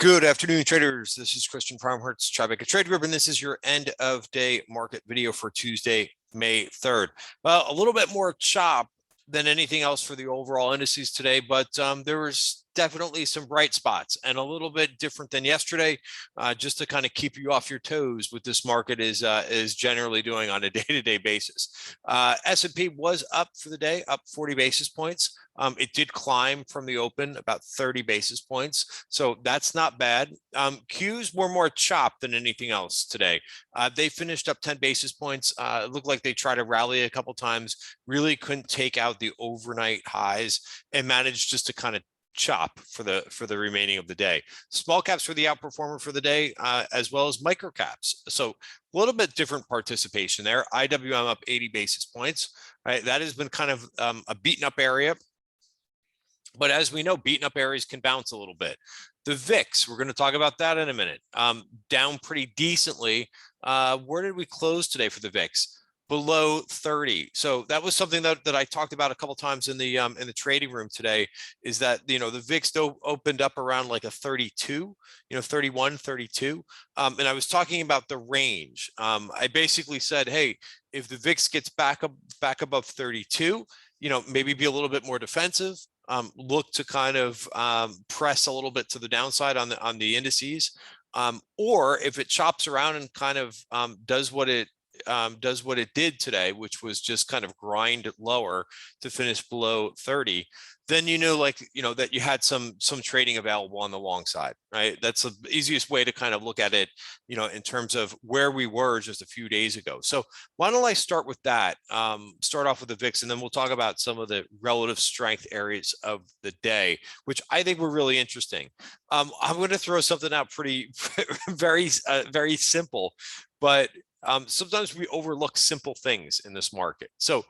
Good afternoon, traders. This is Christian Farmhertz, Tribeca Trade Group, and this is your end of day market video for Tuesday, May 3rd. Well, a little bit more chop than anything else for the overall indices today, but there was definitely some bright spots and a little bit different than yesterday, just to kind of keep you off your toes what this market is generally doing on a day-to-day basis. S&P was up for the day, up 40 basis points. It did climb from the open about 30 basis points, so that's not bad. Qs were more chopped than anything else today. They finished up 10 basis points. It looked like they tried to rally a couple times, really couldn't take out the overnight highs and managed just to kind of chop for the remaining of the day. Small caps were the outperformer for the day, as well as micro caps. So a little bit different participation there. IWM up 80 basis points. Right, that has been kind of a beaten up area. But as we know, beaten up areas can bounce a little bit. The VIX, we're going to talk about that in a minute, down pretty decently. Where did we close today for the VIX? Below 30. So that was something that I talked about a couple times in the trading room today, is that, the VIX opened up around like a 32, 31, 32. And I was talking about the range. I basically said, hey, if the VIX gets back above 32, maybe be a little bit more defensive. Look to kind of press a little bit to the downside on the indices, or if it chops around and kind of does what it did today, which was just kind of grind lower to finish below 30, then that you had some trading available on the long side, right? That's the easiest way to kind of look at it, in terms of where we were just a few days ago. So why don't I start with that? Start off with the VIX, and then we'll talk about some of the relative strength areas of the day, which I think were really interesting. I'm going to throw something out pretty very simple, but sometimes we overlook simple things in this market. So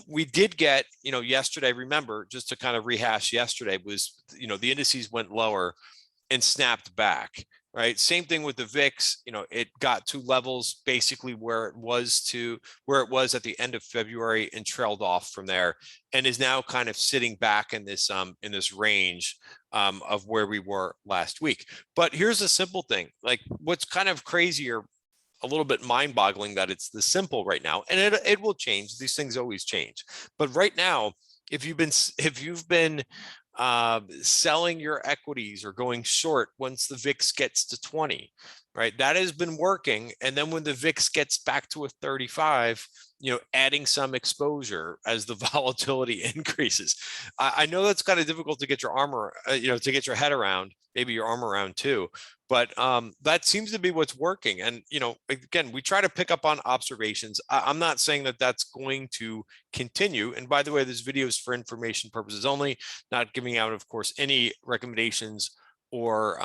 we did get, yesterday, remember, just to kind of rehash yesterday, was, the indices went lower and snapped back, right? Same thing with the VIX. It got to levels basically where it was at the end of February and trailed off from there, and is now kind of sitting back in this range of where we were last week. But here's a simple thing, like what's kind of crazier, a little bit mind-boggling, that it's the simple right now, and it will change. These things always change, but right now, if you've been selling your equities or going short once the VIX gets to 20, right, that has been working. And then when the VIX gets back to a 35, adding some exposure as the volatility increases. I know that's kind of difficult to get your to get your head around, maybe your arm around too, but that seems to be what's working. And, again, we try to pick up on observations. I'm not saying that that's going to continue. And by the way, this video is for information purposes only, not giving out, of course, any recommendations or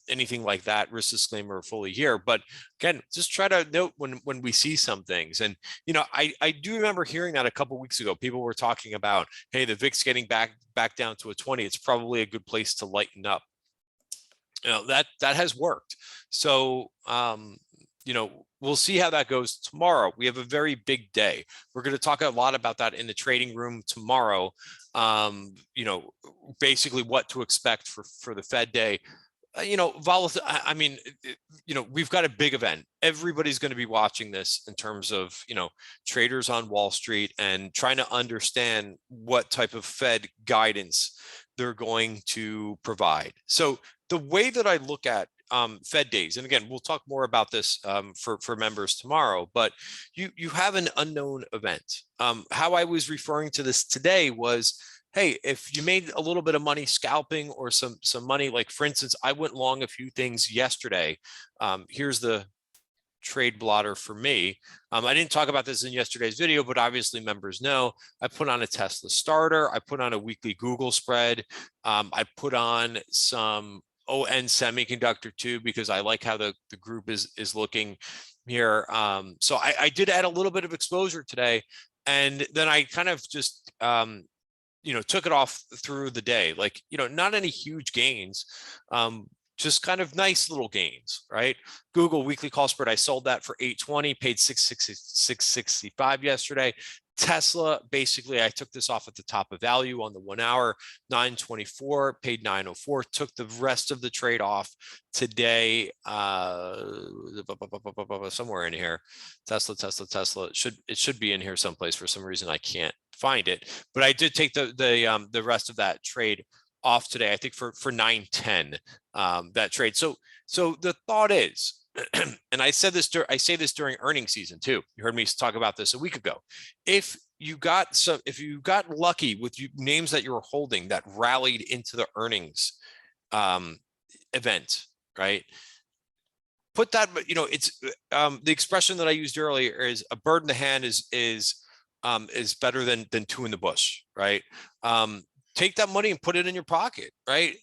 anything like that. Risk disclaimer fully here. But again, just try to note when we see some things. And, I do remember hearing that a couple of weeks ago. People were talking about, hey, the VIX getting back down to a 20. It's probably a good place to lighten up. That has worked. So, we'll see how that goes tomorrow. We have a very big day. We're going to talk a lot about that in the trading room tomorrow. Basically what to expect for the Fed day. I mean, we've got a big event. Everybody's going to be watching this in terms of, traders on Wall Street and trying to understand what type of Fed guidance they're going to provide. So the way that I look at Fed days, and again, we'll talk more about this for members tomorrow, but you have an unknown event. How I was referring to this today was, hey, if you made a little bit of money scalping or some money, like for instance, I went long a few things yesterday. Here's the trade blotter for me. I didn't talk about this in yesterday's video, but obviously members know I put on a Tesla starter. I put on a weekly Google spread. I put on some ON Semiconductor too, because I like how the group is looking here. So I did add a little bit of exposure today, and then I kind of just took it off through the day, like, not any huge gains, just kind of nice little gains, right? Google weekly call spread, I sold that for 820, paid 665 yesterday. Tesla, basically, I took this off at the top of value on the 1 hour, 924, paid 904, took the rest of the trade off today, somewhere in here. Tesla. It should be in here someplace. For some reason, I can't find it, but I did take the rest of that trade off today, I think for 910, that trade. So the thought is, and I say this during earnings season too. You heard me talk about this a week ago. If you got lucky with names that you were holding that rallied into the earnings event, right? Put that, it's the expression that I used earlier is a bird in the hand is better than two in the bush, right? Take that money and put it in your pocket, right?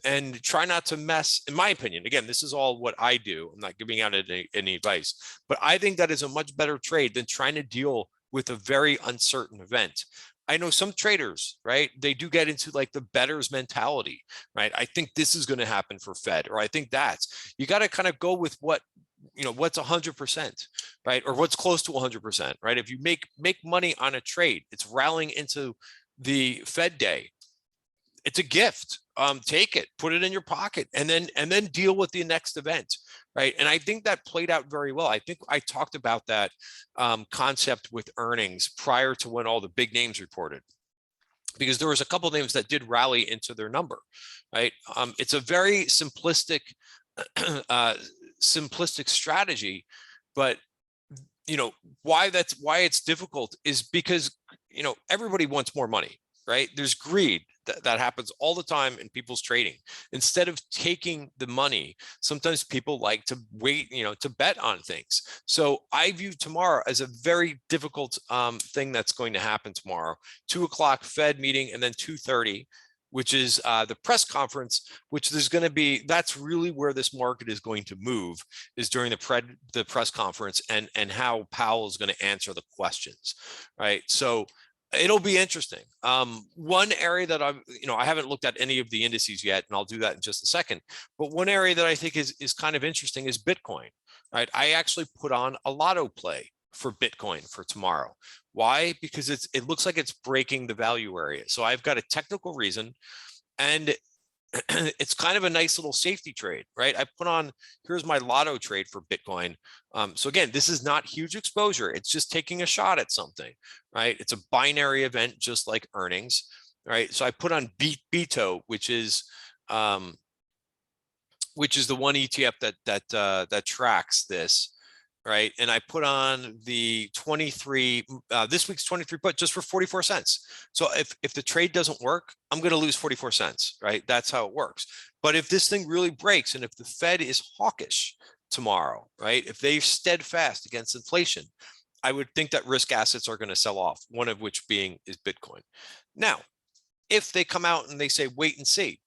And try not to mess, in my opinion, again, this is all what I do. I'm not giving out any advice, but I think that is a much better trade than trying to deal with a very uncertain event. I know some traders, right? They do get into like the bettors mentality, right? I think this is going to happen for Fed, or I think you got to kind of go with what's 100%, right? Or what's close to 100%, right? If you make money on a trade, it's rallying into the Fed day. It's a gift. Take it, put it in your pocket, and then deal with the next event, right? And I think that played out very well. I think I talked about that concept with earnings prior to when all the big names reported, because there was a couple of names that did rally into their number, right? It's a very simplistic strategy, but why it's difficult is because everybody wants more money, right? There's greed that happens all the time in people's trading. Instead of taking the money, sometimes people like to wait, to bet on things. So I view tomorrow as a very difficult thing that's going to happen tomorrow. 2 o'clock Fed meeting, and then 2:30, which is the press conference, which that's really where this market is going to move, is during the press conference and how Powell is going to answer the questions, right? So it'll be interesting. One area that I haven't looked at any of the indices yet, and I'll do that in just a second. But one area that I think is kind of interesting is Bitcoin, right? I actually put on a lotto play for Bitcoin for tomorrow. Why? Because it looks like it's breaking the value area. So I've got a technical reason, and it's kind of a nice little safety trade, right? I put on, here's my lotto trade for Bitcoin. So again, this is not huge exposure. It's just taking a shot at something, right? It's a binary event, just like earnings, right? So I put on BITO, which is the one ETF that tracks this, right? And I put on the 23, this week's 23 put just for 44 cents. So if the trade doesn't work, I'm going to lose 44 cents, right? That's how it works. But if this thing really breaks, and if the Fed is hawkish tomorrow, right? If they're steadfast against inflation, I would think that risk assets are going to sell off, one of which is Bitcoin. Now, if they come out and they say, wait and see,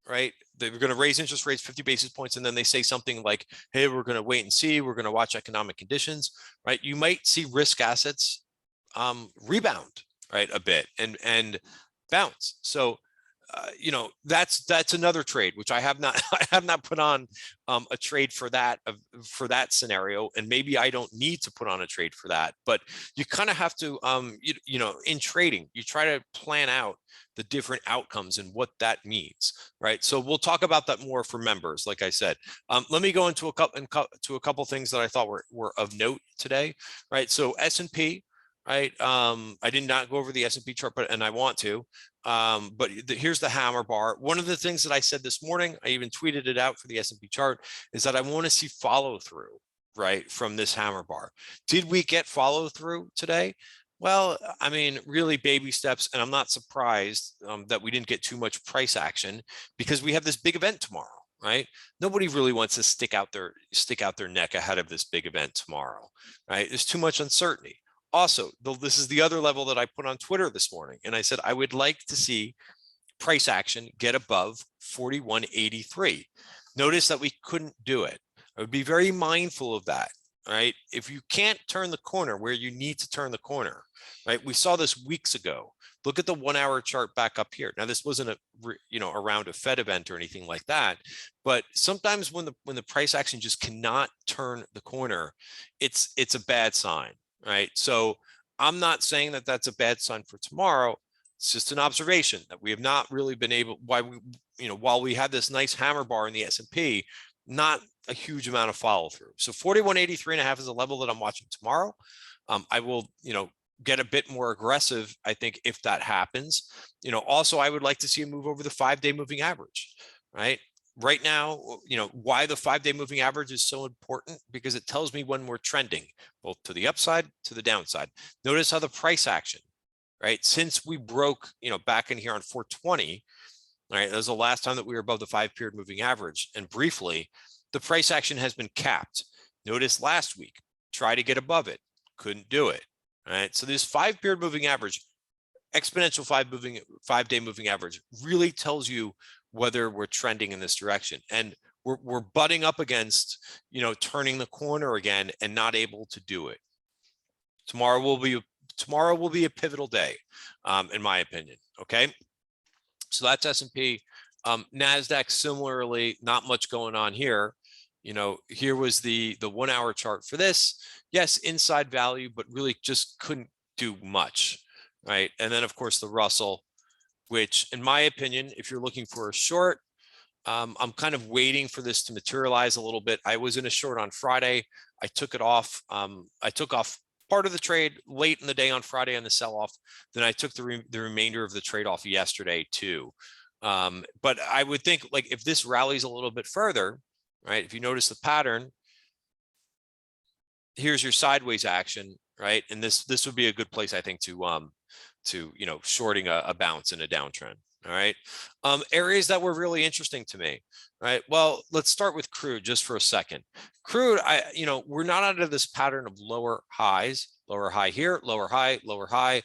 right? They're going to raise interest rates 50 basis points, and then they say something like, hey, we're going to wait and see, we're going to watch economic conditions, right? You might see risk assets rebound, right, a bit and bounce. So that's another trade which I have not put on a trade for that scenario, and maybe I don't need to put on a trade for that. But you kind of have to in trading, you try to plan out the different outcomes and what that means, right? So we'll talk about that more for members. Like I said, let me go into a couple things that I thought were of note today, right? So S&P, right? I did not go over the S&P chart, and I want to. But here's the hammer bar. One of the things that I said this morning, I even tweeted it out for the S&P chart, is that I want to see follow through, right, from this hammer bar. Did we get follow through today? Well, I mean, really baby steps, and I'm not surprised that we didn't get too much price action, because we have this big event tomorrow, right? Nobody really wants to stick out their neck ahead of this big event tomorrow, right? There's too much uncertainty. Also, this is the other level that I put on Twitter this morning, and I said I would like to see price action get above 41.83. Notice that we couldn't do it. I would be very mindful of that, right? If you can't turn the corner where you need to turn the corner, right? We saw this weeks ago. Look at the 1 hour chart back up here. Now, this wasn't around a Fed event or anything like that, but sometimes when the price action just cannot turn the corner, it's a bad sign, right? So I'm not saying that that's a bad sign for tomorrow. It's just an observation that we have not really been able, while we had this nice hammer bar in the S&P, not a huge amount of follow through. So 41.83.5 is a level that I'm watching tomorrow. I will, get a bit more aggressive, I think, if that happens. Also, I would like to see a move over the 5-day moving average, right? Right now, why the 5-day moving average is so important, because it tells me when we're trending, both to the upside, to the downside. Notice how the price action, right? Since we broke, back in here on 420, right? That was the last time that we were above the 5-period moving average. And briefly, the price action has been capped. Notice last week, try to get above it, couldn't do it, right? So this 5-period moving average, exponential 5-day moving average, really tells you whether we're trending in this direction. And we're butting up against, turning the corner again and not able to do it. Tomorrow will be a pivotal day, in my opinion. Okay. So that's S&P. NASDAQ, similarly, not much going on here. Here was the 1 hour chart for this. Yes, inside value, but really just couldn't do much, right? And then, of course, the Russell, which, in my opinion, if you're looking for a short, I'm kind of waiting for this to materialize a little bit. I was in a short on Friday. I took it off. I took off part of the trade late in the day on Friday on the sell-off. Then I took the remainder of the trade off yesterday too. But I would think, like, if this rallies a little bit further, right? If you notice the pattern, here's your sideways action, right? And this would be a good place, I think, to shorting a bounce in a downtrend. All right. Areas that were really interesting to me, right? Well, let's start with crude just for a second. Crude, we're not out of this pattern of lower highs, lower high here, lower high, lower high.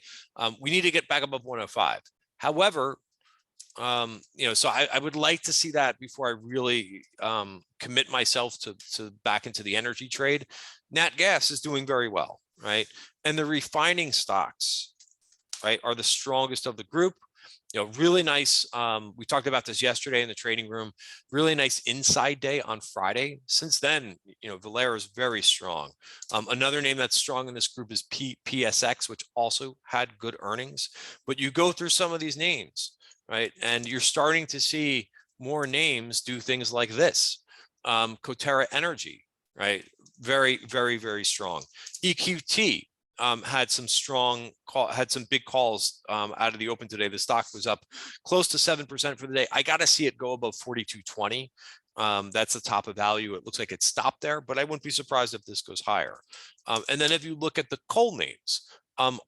We need to get back above 105. However, so I would like to see that before I really commit myself to back into the energy trade. Nat gas is doing very well, right? And the refining stocks, right, are the strongest of the group. Really nice. We talked about this yesterday in the trading room. Really nice inside day on Friday. Since then, Valero is very strong. Another name that's strong in this group is PSX, which also had good earnings. But you go through some of these names, right, and you're starting to see more names do things like this. Coterra Energy, right, very, very, very strong. EQT. Had some big calls out of the open today. The stock was up close to 7% for the day. I got to see it go above 42.20. That's the top of value. It looks like it stopped there, but I wouldn't be surprised if this goes higher. And then if you look at the coal names,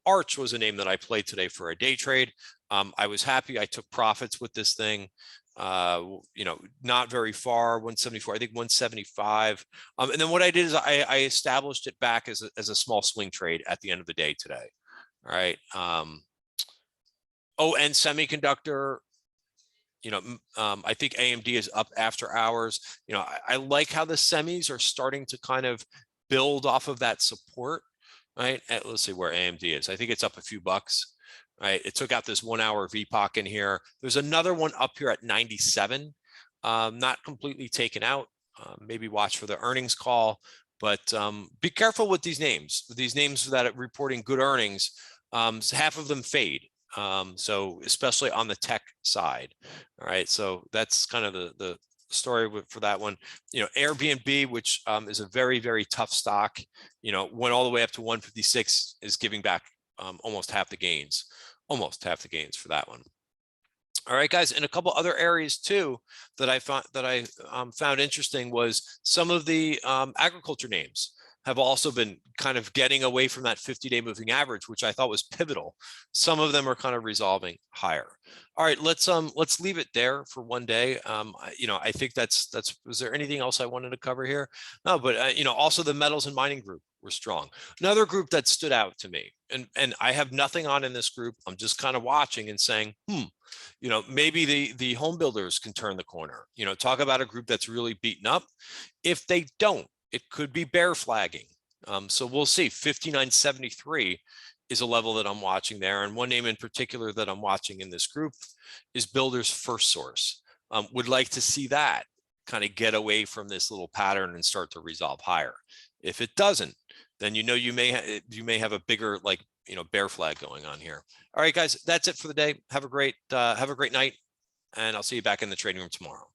Arch was a name that I played today for a day trade. I was happy. I took profits with this thing. Not very far, 174, I think 175. And then what I did is I established it back as a small swing trade at the end of the day today. All right. And semiconductor, I think AMD is up after hours. I like how the semis are starting to kind of build off of that support, right? Let's see where AMD is. I think it's up a few bucks. Right, it took out this 1 hour VPOC in here. There's another one up here at 97, not completely taken out. Maybe watch for the earnings call, but be careful with these names. These names that are reporting good earnings, half of them fade. So especially on the tech side. All right, so that's kind of the story for that one. Airbnb, which is a very, very tough stock, went all the way up to 156, is giving back almost half the gains for that one. All right, guys, and a couple other areas too that I found interesting was some of the agriculture names have also been kind of getting away from that 50-day moving average, which I thought was pivotal. Some of them are kind of resolving higher. All right, let's leave it there for one day. I think that's. Was there anything else I wanted to cover here? No, but also the metals and mining group were strong. Another group that stood out to me, and I have nothing on in this group. I'm just kind of watching and saying, maybe the home builders can turn the corner. Talk about a group that's really beaten up. If they don't, it could be bear flagging. So we'll see. 59.73 is a level that I'm watching there. And one name in particular that I'm watching in this group is Builders First Source. Would like to see that kind of get away from this little pattern and start to resolve higher. If it doesn't, then you may have a bigger bear flag going on here. All right, guys, that's it for the day. Have a great night, and I'll see you back in the trading room tomorrow.